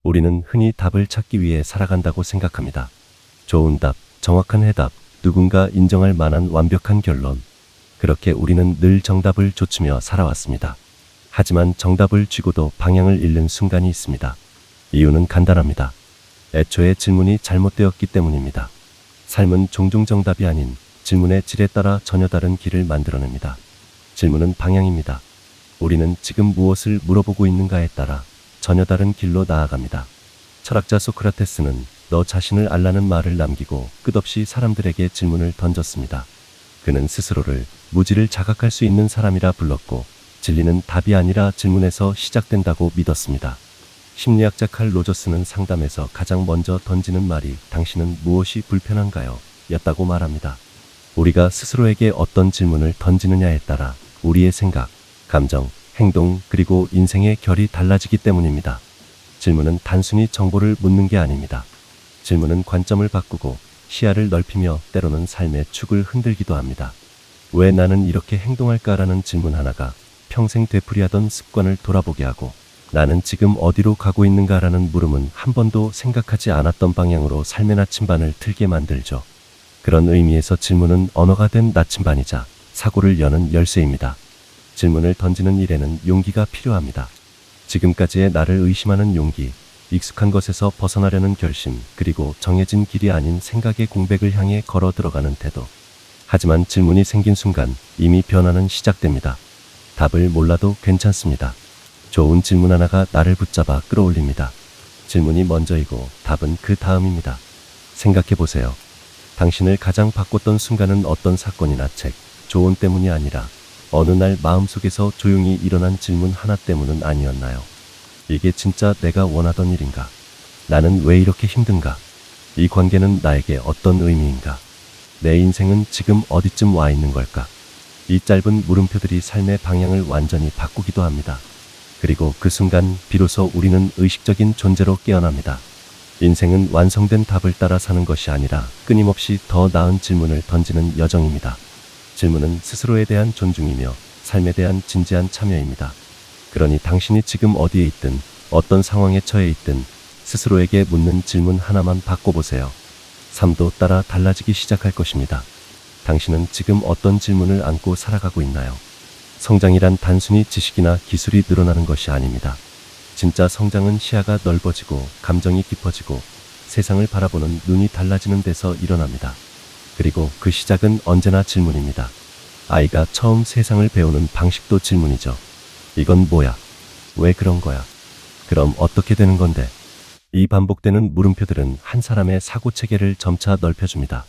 우리는 흔히 답을 찾기 위해 살아간다고 생각합니다. 좋은 답, 정확한 해답, 누군가 인정할 만한 완벽한 결론. 그렇게 우리는 늘 정답을 좇으며 살아왔습니다. 하지만 정답을 쥐고도 방향을 잃는 순간이 있습니다. 이유는 간단합니다. 애초에 질문이 잘못되었기 때문입니다. 삶은 종종 정답이 아닌 질문의 질에 따라 전혀 다른 길을 만들어냅니다. 질문은 방향입니다. 우리는 지금 무엇을 물어보고 있는가에 따라 전혀 다른 길로 나아갑니다. 철학자 소크라테스는 너 자신을 알라는 말을 남기고 끝없이 사람들에게 질문을 던졌습니다. 그는 스스로를 무지를 자각할 수 있는 사람이라 불렀고 진리는 답이 아니라 질문에서 시작된다고 믿었습니다. 심리학자 칼 로저스는 상담에서 가장 먼저 던지는 말이 당신은 무엇이 불편한가요? 였다고 말합니다. 우리가 스스로에게 어떤 질문을 던지느냐에 따라 우리의 생각, 감정, 행동 그리고 인생의 결이 달라지기 때문입니다. 질문은 단순히 정보를 묻는 게 아닙니다. 질문은 관점을 바꾸고 시야를 넓히며 때로는 삶의 축을 흔들기도 합니다. 왜 나는 이렇게 행동할까라는 질문 하나가 평생 되풀이하던 습관을 돌아보게 하고 나는 지금 어디로 가고 있는가라는 물음은 한 번도 생각하지 않았던 방향으로 삶의 나침반을 틀게 만들죠. 그런 의미에서 질문은 언어가 된 나침반이자 사고를 여는 열쇠입니다. 질문을 던지는 일에는 용기가 필요합니다. 지금까지의 나를 의심하는 용기, 익숙한 것에서 벗어나려는 결심, 그리고 정해진 길이 아닌 생각의 공백을 향해 걸어 들어가는 태도. 하지만 질문이 생긴 순간 이미 변화는 시작됩니다. 답을 몰라도 괜찮습니다. 좋은 질문 하나가 나를 붙잡아 끌어올립니다. 질문이 먼저이고 답은 그 다음입니다. 생각해보세요. 당신을 가장 바꿨던 순간은 어떤 사건이나 책, 조언 때문이 아니라 어느 날 마음속에서 조용히 일어난 질문 하나 때문은 아니었나요? 이게 진짜 내가 원하던 일인가? 나는 왜 이렇게 힘든가? 이 관계는 나에게 어떤 의미인가? 내 인생은 지금 어디쯤 와 있는 걸까? 이 짧은 물음표들이 삶의 방향을 완전히 바꾸기도 합니다. 그리고 그 순간 비로소 우리는 의식적인 존재로 깨어납니다. 인생은 완성된 답을 따라 사는 것이 아니라 끊임없이 더 나은 질문을 던지는 여정입니다. 질문은 스스로에 대한 존중이며 삶에 대한 진지한 참여입니다. 그러니 당신이 지금 어디에 있든 어떤 상황에 처해 있든 스스로에게 묻는 질문 하나만 바꿔보세요. 삶도 따라 달라지기 시작할 것입니다. 당신은 지금 어떤 질문을 안고 살아가고 있나요? 성장이란 단순히 지식이나 기술이 늘어나는 것이 아닙니다. 진짜 성장은 시야가 넓어지고 감정이 깊어지고 세상을 바라보는 눈이 달라지는 데서 일어납니다. 그리고 그 시작은 언제나 질문입니다. 아이가 처음 세상을 배우는 방식도 질문이죠. 이건 뭐야? 왜 그런 거야? 그럼 어떻게 되는 건데? 이 반복되는 물음표들은 한 사람의 사고 체계를 점차 넓혀줍니다.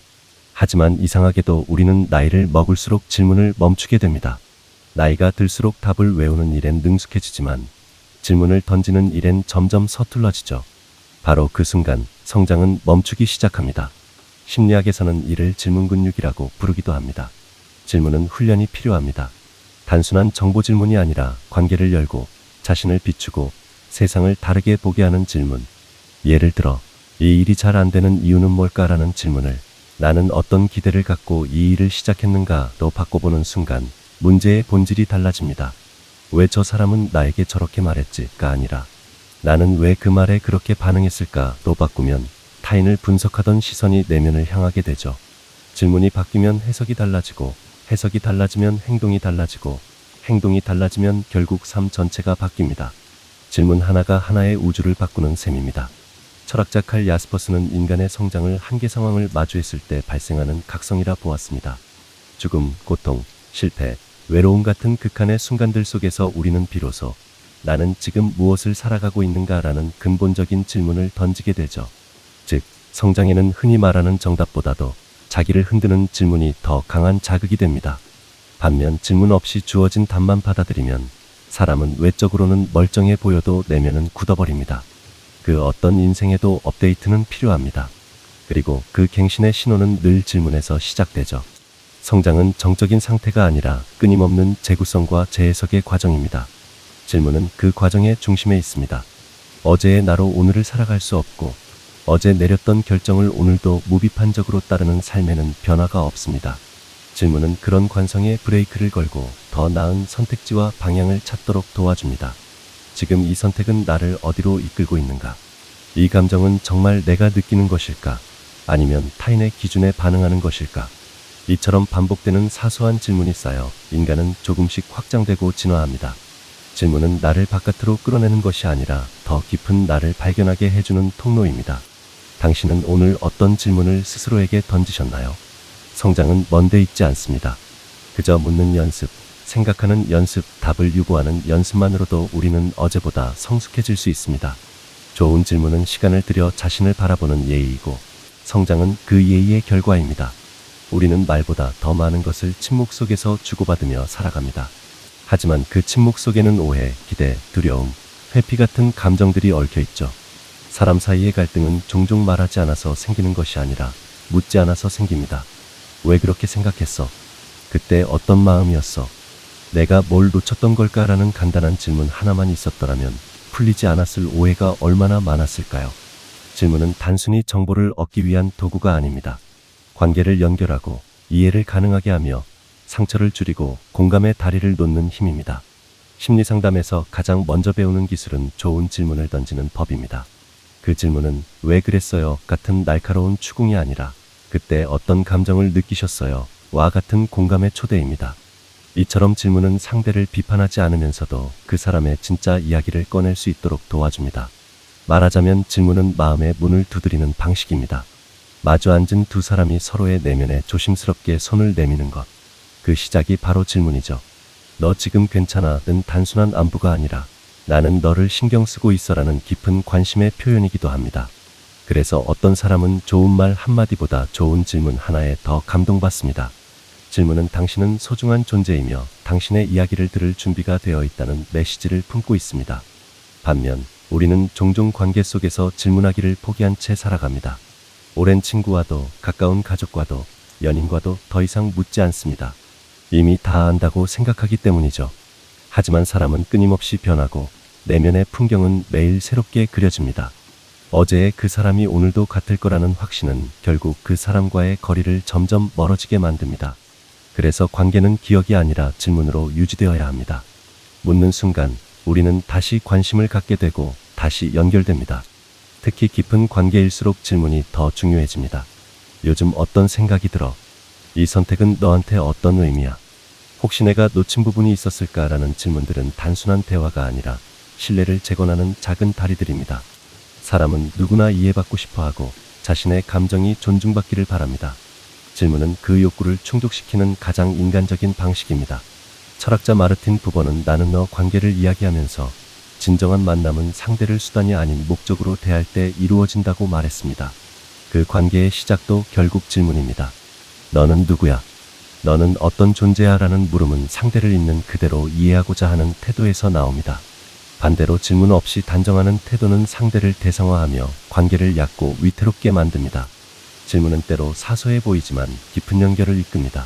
하지만 이상하게도 우리는 나이를 먹을수록 질문을 멈추게 됩니다. 나이가 들수록 답을 외우는 일엔 능숙해지지만 질문을 던지는 일엔 점점 서툴러지죠. 바로 그 순간 성장은 멈추기 시작합니다. 심리학에서는 이를 질문근육이라고 부르기도 합니다. 질문은 훈련이 필요합니다. 단순한 정보 질문이 아니라 관계를 열고 자신을 비추고 세상을 다르게 보게 하는 질문. 예를 들어, 이 일이 잘 안 되는 이유는 뭘까라는 질문을 나는 어떤 기대를 갖고 이 일을 시작했는가로 바꿔보는 순간 문제의 본질이 달라집니다. 왜 저 사람은 나에게 저렇게 말했지가 아니라 나는 왜 그 말에 그렇게 반응했을까로 바꾸면 타인을 분석하던 시선이 내면을 향하게 되죠. 질문이 바뀌면 해석이 달라지고 해석이 달라지면 행동이 달라지고 행동이 달라지면 결국 삶 전체가 바뀝니다. 질문 하나가 하나의 우주를 바꾸는 셈입니다. 철학자 칼 야스퍼스는 인간의 성장을 한계 상황을 마주했을 때 발생하는 각성이라 보았습니다. 죽음, 고통, 실패, 외로움 같은 극한의 순간들 속에서 우리는 비로소 나는 지금 무엇을 살아가고 있는가라는 근본적인 질문을 던지게 되죠. 즉, 성장에는 흔히 말하는 정답보다도 자기를 흔드는 질문이 더 강한 자극이 됩니다. 반면 질문 없이 주어진 답만 받아들이면 사람은 외적으로는 멀쩡해 보여도 내면은 굳어버립니다. 그 어떤 인생에도 업데이트는 필요합니다. 그리고 그 갱신의 신호는 늘 질문에서 시작되죠. 성장은 정적인 상태가 아니라 끊임없는 재구성과 재해석의 과정입니다. 질문은 그 과정의 중심에 있습니다. 어제의 나로 오늘을 살아갈 수 없고 어제 내렸던 결정을 오늘도 무비판적으로 따르는 삶에는 변화가 없습니다. 질문은 그런 관성에 브레이크를 걸고 더 나은 선택지와 방향을 찾도록 도와줍니다. 지금 이 선택은 나를 어디로 이끌고 있는가? 이 감정은 정말 내가 느끼는 것일까? 아니면 타인의 기준에 반응하는 것일까? 이처럼 반복되는 사소한 질문이 쌓여 인간은 조금씩 확장되고 진화합니다. 질문은 나를 바깥으로 끌어내는 것이 아니라 더 깊은 나를 발견하게 해주는 통로입니다. 당신은 오늘 어떤 질문을 스스로에게 던지셨나요? 성장은 먼데 있지 않습니다. 그저 묻는 연습, 생각하는 연습, 답을 유보하는 연습만으로도 우리는 어제보다 성숙해질 수 있습니다. 좋은 질문은 시간을 들여 자신을 바라보는 예의이고, 성장은 그 예의의 결과입니다. 우리는 말보다 더 많은 것을 침묵 속에서 주고받으며 살아갑니다. 하지만 그 침묵 속에는 오해, 기대, 두려움, 회피 같은 감정들이 얽혀 있죠. 사람 사이의 갈등은 종종 말하지 않아서 생기는 것이 아니라 묻지 않아서 생깁니다. 왜 그렇게 생각했어? 그때 어떤 마음이었어? 내가 뭘 놓쳤던 걸까라는 간단한 질문 하나만 있었더라면 풀리지 않았을 오해가 얼마나 많았을까요? 질문은 단순히 정보를 얻기 위한 도구가 아닙니다. 관계를 연결하고 이해를 가능하게 하며 상처를 줄이고 공감의 다리를 놓는 힘입니다. 심리상담에서 가장 먼저 배우는 기술은 좋은 질문을 던지는 법입니다. 그 질문은 왜 그랬어요? 같은 날카로운 추궁이 아니라 그때 어떤 감정을 느끼셨어요? 와 같은 공감의 초대입니다. 이처럼 질문은 상대를 비판하지 않으면서도 그 사람의 진짜 이야기를 꺼낼 수 있도록 도와줍니다. 말하자면 질문은 마음의 문을 두드리는 방식입니다. 마주 앉은 두 사람이 서로의 내면에 조심스럽게 손을 내미는 것. 그 시작이 바로 질문이죠. 너 지금 괜찮아?는 단순한 안부가 아니라 나는 너를 신경 쓰고 있어라는 깊은 관심의 표현이기도 합니다. 그래서 어떤 사람은 좋은 말 한마디보다 좋은 질문 하나에 더 감동받습니다. 질문은 당신은 소중한 존재이며 당신의 이야기를 들을 준비가 되어 있다는 메시지를 품고 있습니다. 반면 우리는 종종 관계 속에서 질문하기를 포기한 채 살아갑니다. 오랜 친구와도 가까운 가족과도 연인과도 더 이상 묻지 않습니다. 이미 다 안다고 생각하기 때문이죠. 하지만 사람은 끊임없이 변하고 내면의 풍경은 매일 새롭게 그려집니다. 어제의 그 사람이 오늘도 같을 거라는 확신은 결국 그 사람과의 거리를 점점 멀어지게 만듭니다. 그래서 관계는 기억이 아니라 질문으로 유지되어야 합니다. 묻는 순간 우리는 다시 관심을 갖게 되고 다시 연결됩니다. 특히 깊은 관계일수록 질문이 더 중요해집니다. 요즘 어떤 생각이 들어? 이 선택은 너한테 어떤 의미야? 혹시 내가 놓친 부분이 있었을까라는 질문들은 단순한 대화가 아니라 신뢰를 재건하는 작은 다리들입니다. 사람은 누구나 이해받고 싶어하고 자신의 감정이 존중받기를 바랍니다. 질문은 그 욕구를 충족시키는 가장 인간적인 방식입니다. 철학자 마르틴 부버는 나는 너 관계를 이야기하면서 진정한 만남은 상대를 수단이 아닌 목적으로 대할 때 이루어진다고 말했습니다. 그 관계의 시작도 결국 질문입니다. 너는 누구야? 너는 어떤 존재야? 라는 물음은 상대를 있는 그대로 이해하고자 하는 태도에서 나옵니다. 반대로 질문 없이 단정하는 태도는 상대를 대상화하며 관계를 얕고 위태롭게 만듭니다. 질문은 때로 사소해 보이지만 깊은 연결을 이끕니다.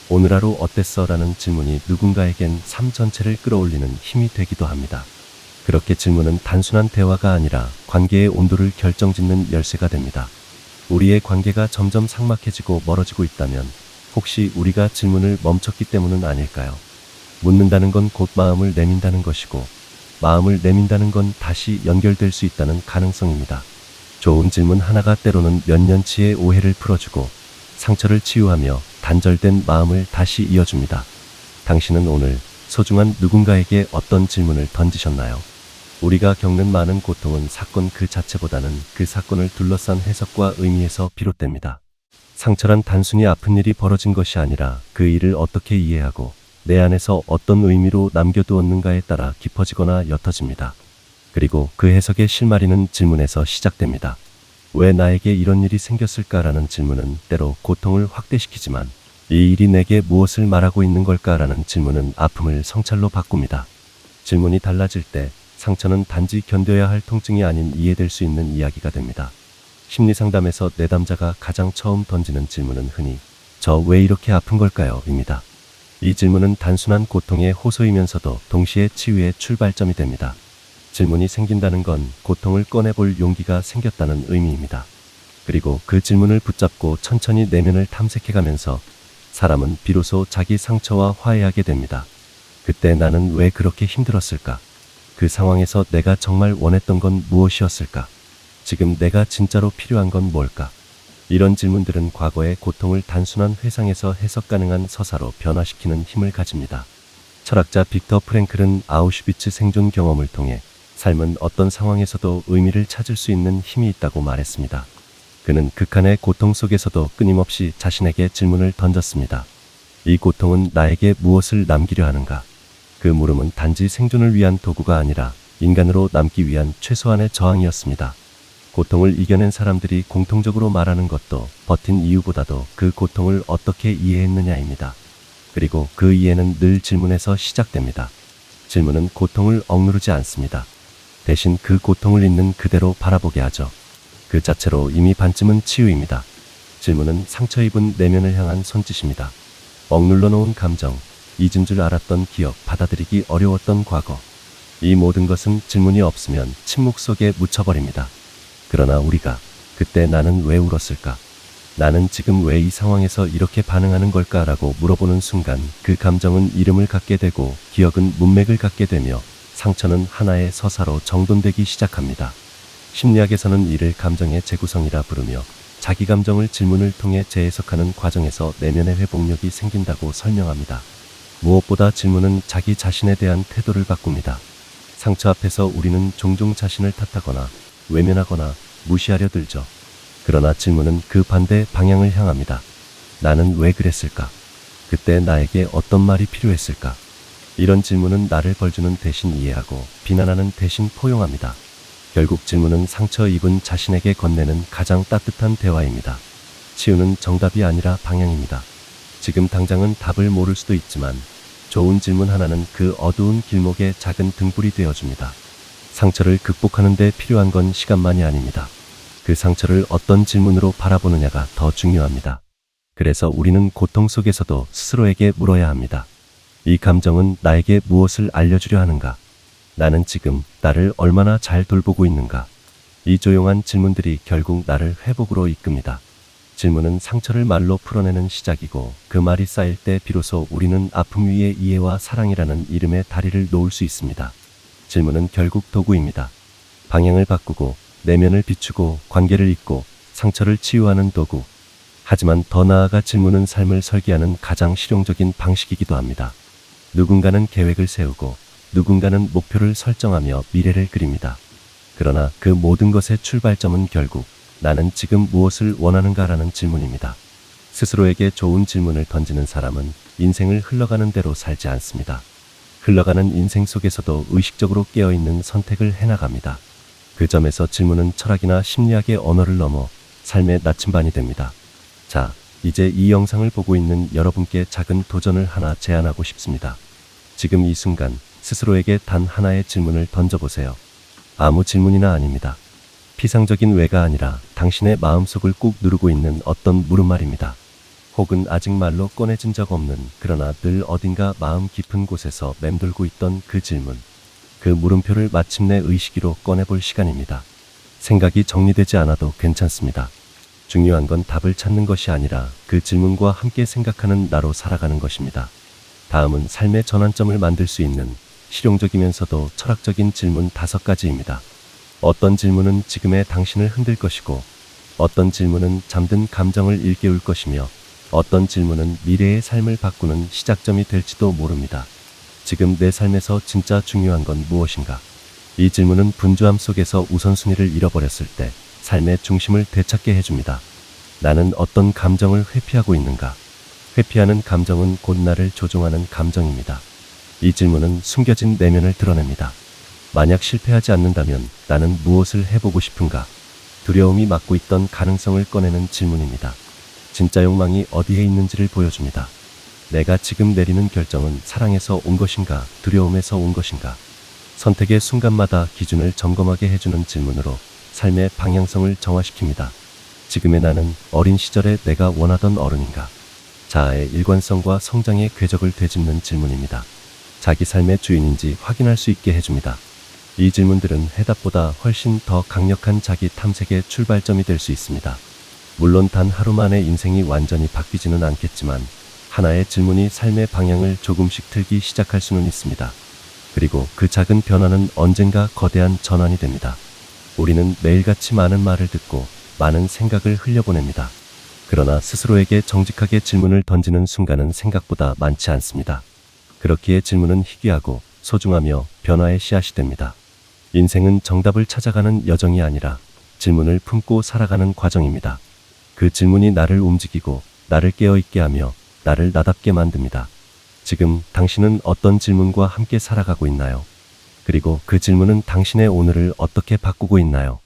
오늘 하루 어땠어? 라는 질문이 누군가에겐 삶 전체를 끌어올리는 힘이 되기도 합니다. 그렇게 질문은 단순한 대화가 아니라 관계의 온도를 결정짓는 열쇠가 됩니다. 우리의 관계가 점점 삭막해지고 멀어지고 있다면 혹시 우리가 질문을 멈췄기 때문은 아닐까요? 묻는다는 건 곧 마음을 내민다는 것이고 마음을 내민다는 건 다시 연결될 수 있다는 가능성입니다. 좋은 질문 하나가 때로는 몇 년치의 오해를 풀어주고 상처를 치유하며 단절된 마음을 다시 이어줍니다. 당신은 오늘 소중한 누군가에게 어떤 질문을 던지셨나요? 우리가 겪는 많은 고통은 사건 그 자체보다는 그 사건을 둘러싼 해석과 의미에서 비롯됩니다. 상처란 단순히 아픈 일이 벌어진 것이 아니라 그 일을 어떻게 이해하고 내 안에서 어떤 의미로 남겨두었는가에 따라 깊어지거나 옅어집니다. 그리고 그 해석의 실마리는 질문에서 시작됩니다. 왜 나에게 이런 일이 생겼을까라는 질문은 때로 고통을 확대시키지만 이 일이 내게 무엇을 말하고 있는 걸까라는 질문은 아픔을 성찰로 바꿉니다. 질문이 달라질 때 상처는 단지 견뎌야 할 통증이 아닌 이해될 수 있는 이야기가 됩니다. 심리상담에서 내담자가 가장 처음 던지는 질문은 흔히 저 왜 이렇게 아픈 걸까요? 입니다. 이 질문은 단순한 고통의 호소이면서도 동시에 치유의 출발점이 됩니다. 질문이 생긴다는 건 고통을 꺼내볼 용기가 생겼다는 의미입니다. 그리고 그 질문을 붙잡고 천천히 내면을 탐색해가면서 사람은 비로소 자기 상처와 화해하게 됩니다. 그때 나는 왜 그렇게 힘들었을까? 그 상황에서 내가 정말 원했던 건 무엇이었을까? 지금 내가 진짜로 필요한 건 뭘까? 이런 질문들은 과거의 고통을 단순한 회상에서 해석 가능한 서사로 변화시키는 힘을 가집니다. 철학자 빅터 프랭클은 아우슈비츠 생존 경험을 통해 삶은 어떤 상황에서도 의미를 찾을 수 있는 힘이 있다고 말했습니다. 그는 극한의 고통 속에서도 끊임없이 자신에게 질문을 던졌습니다. 이 고통은 나에게 무엇을 남기려 하는가? 그 물음은 단지 생존을 위한 도구가 아니라 인간으로 남기 위한 최소한의 저항이었습니다. 고통을 이겨낸 사람들이 공통적으로 말하는 것도 버틴 이유보다도 그 고통을 어떻게 이해했느냐입니다. 그리고 그 이해는 늘 질문에서 시작됩니다. 질문은 고통을 억누르지 않습니다. 대신 그 고통을 있는 그대로 바라보게 하죠. 그 자체로 이미 반쯤은 치유입니다. 질문은 상처 입은 내면을 향한 손짓입니다. 억눌러 놓은 감정, 잊은 줄 알았던 기억, 받아들이기 어려웠던 과거. 이 모든 것은 질문이 없으면 침묵 속에 묻혀버립니다. 그러나 우리가 그때 나는 왜 울었을까? 나는 지금 왜 이 상황에서 이렇게 반응하는 걸까라고 물어보는 순간 그 감정은 이름을 갖게 되고 기억은 문맥을 갖게 되며 상처는 하나의 서사로 정돈되기 시작합니다. 심리학에서는 이를 감정의 재구성이라 부르며 자기 감정을 질문을 통해 재해석하는 과정에서 내면의 회복력이 생긴다고 설명합니다. 무엇보다 질문은 자기 자신에 대한 태도를 바꿉니다. 상처 앞에서 우리는 종종 자신을 탓하거나 외면하거나 무시하려 들죠. 그러나 질문은 그 반대 방향을 향합니다. 나는 왜 그랬을까? 그때 나에게 어떤 말이 필요했을까? 이런 질문은 나를 벌주는 대신 이해하고 비난하는 대신 포용합니다. 결국 질문은 상처 입은 자신에게 건네는 가장 따뜻한 대화입니다. 치유는 정답이 아니라 방향입니다. 지금 당장은 답을 모를 수도 있지만 좋은 질문 하나는 그 어두운 길목에 작은 등불이 되어줍니다. 상처를 극복하는 데 필요한 건 시간만이 아닙니다. 그 상처를 어떤 질문으로 바라보느냐가 더 중요합니다. 그래서 우리는 고통 속에서도 스스로에게 물어야 합니다. 이 감정은 나에게 무엇을 알려주려 하는가? 나는 지금 나를 얼마나 잘 돌보고 있는가? 이 조용한 질문들이 결국 나를 회복으로 이끕니다. 질문은 상처를 말로 풀어내는 시작이고 그 말이 쌓일 때 비로소 우리는 아픔 위에 이해와 사랑이라는 이름의 다리를 놓을 수 있습니다. 질문은 결국 도구입니다. 방향을 바꾸고 내면을 비추고 관계를 잇고 상처를 치유하는 도구. 하지만 더 나아가 질문은 삶을 설계하는 가장 실용적인 방식이기도 합니다. 누군가는 계획을 세우고 누군가는 목표를 설정하며 미래를 그립니다. 그러나 그 모든 것의 출발점은 결국 나는 지금 무엇을 원하는가라는 질문입니다. 스스로에게 좋은 질문을 던지는 사람은 인생을 흘러가는 대로 살지 않습니다. 흘러가는 인생 속에서도 의식적으로 깨어있는 선택을 해나갑니다. 그 점에서 질문은 철학이나 심리학의 언어를 넘어 삶의 나침반이 됩니다. 자, 이제 이 영상을 보고 있는 여러분께 작은 도전을 하나 제안하고 싶습니다. 지금 이 순간 스스로에게 단 하나의 질문을 던져보세요. 아무 질문이나 아닙니다. 피상적인 왜가 아니라 당신의 마음속을 꾹 누르고 있는 어떤 물음말입니다. 혹은 아직 말로 꺼내진 적 없는 그러나 늘 어딘가 마음 깊은 곳에서 맴돌고 있던 그 질문. 그 물음표를 마침내 의식으로 꺼내볼 시간입니다. 생각이 정리되지 않아도 괜찮습니다. 중요한 건 답을 찾는 것이 아니라 그 질문과 함께 생각하는 나로 살아가는 것입니다. 다음은 삶의 전환점을 만들 수 있는 실용적이면서도 철학적인 질문 5가지입니다. 어떤 질문은 지금의 당신을 흔들 것이고, 어떤 질문은 잠든 감정을 일깨울 것이며, 어떤 질문은 미래의 삶을 바꾸는 시작점이 될지도 모릅니다. 지금 내 삶에서 진짜 중요한 건 무엇인가? 이 질문은 분주함 속에서 우선순위를 잃어버렸을 때 삶의 중심을 되찾게 해줍니다. 나는 어떤 감정을 회피하고 있는가? 회피하는 감정은 곧 나를 조종하는 감정입니다. 이 질문은 숨겨진 내면을 드러냅니다. 만약 실패하지 않는다면 나는 무엇을 해보고 싶은가? 두려움이 막고 있던 가능성을 꺼내는 질문입니다. 진짜 욕망이 어디에 있는지를 보여줍니다. 내가 지금 내리는 결정은 사랑에서 온 것인가, 두려움에서 온 것인가? 선택의 순간마다 기준을 점검하게 해주는 질문으로 삶의 방향성을 정화시킵니다. 지금의 나는 어린 시절에 내가 원하던 어른인가? 자아의 일관성과 성장의 궤적을 되짚는 질문입니다. 자기 삶의 주인인지 확인할 수 있게 해줍니다. 이 질문들은 해답보다 훨씬 더 강력한 자기 탐색의 출발점이 될 수 있습니다. 물론 단 하루 만에 인생이 완전히 바뀌지는 않겠지만 하나의 질문이 삶의 방향을 조금씩 틀기 시작할 수는 있습니다. 그리고 그 작은 변화는 언젠가 거대한 전환이 됩니다. 우리는 매일같이 많은 말을 듣고 많은 생각을 흘려보냅니다. 그러나 스스로에게 정직하게 질문을 던지는 순간은 생각보다 많지 않습니다. 그렇기에 질문은 희귀하고 소중하며 변화의 씨앗이 됩니다. 인생은 정답을 찾아가는 여정이 아니라 질문을 품고 살아가는 과정입니다. 그 질문이 나를 움직이고 나를 깨어있게 하며 나를 나답게 만듭니다. 지금 당신은 어떤 질문과 함께 살아가고 있나요? 그리고 그 질문은 당신의 오늘을 어떻게 바꾸고 있나요?